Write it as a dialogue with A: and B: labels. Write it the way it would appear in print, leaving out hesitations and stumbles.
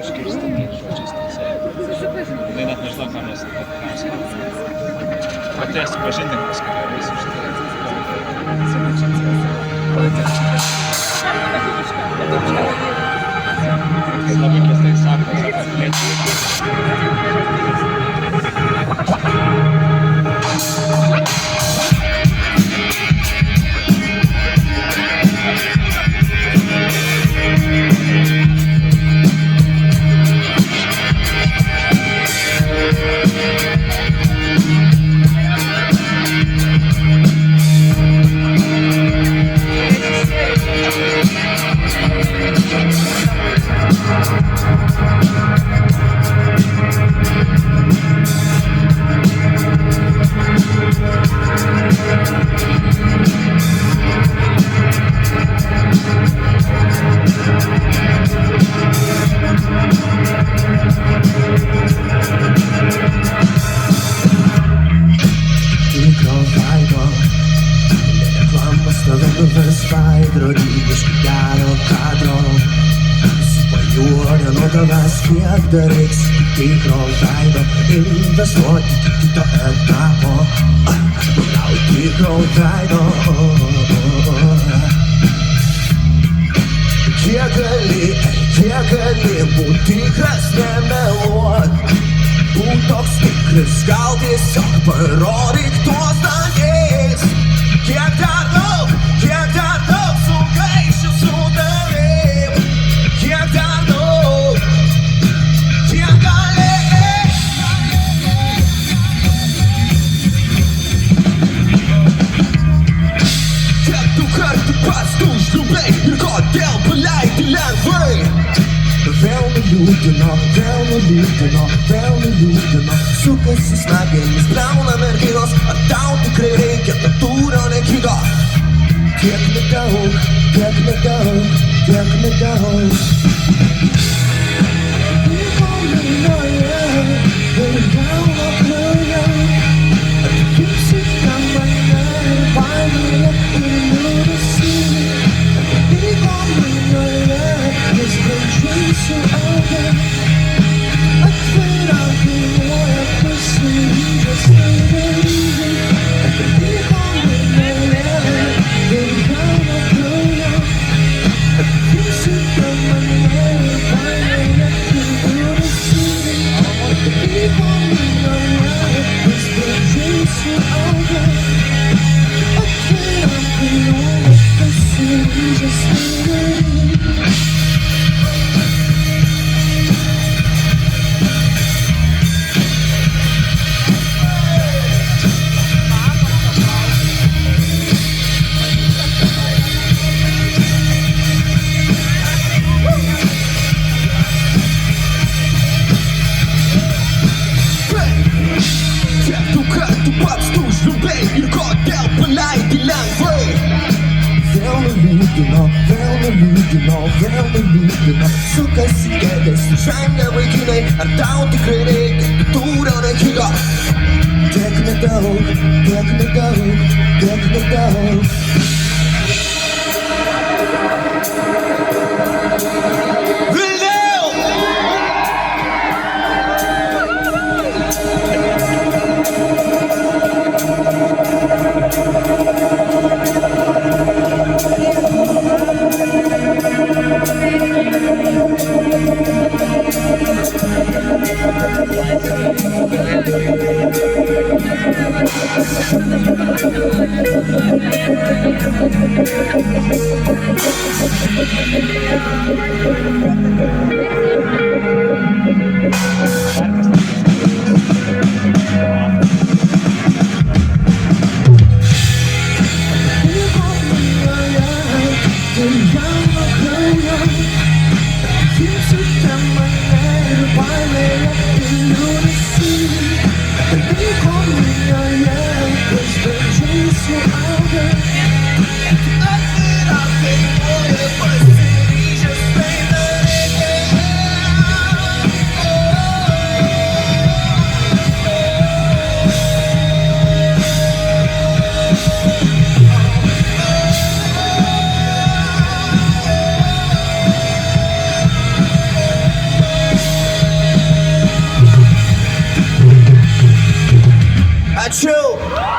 A: išgirsti žodžiais teisėjai. Jinai net nežinau, ką mes pratęsti pažindinimus, kad yra visi šitai. Labai keistai sako, kad kiek dar reiks tikro veido investuoti kito etapo gal tikro veido kiek gali būt tikras nemeluot būt toks tikras gal tiesiog parodyk tuos dantis kiek dar daug sugaišiu su tavim kiek dar daug ir kodėl paleidi lengvai vėl nuliūdino sukasi smegenys brauna merginos ar tau tikrai reikia to tūrio nekito tiek nedaug sukasi kėdės žengė vaikinai ar tau tikrai reikia tūrio nekito tiek nedaug Ačiū.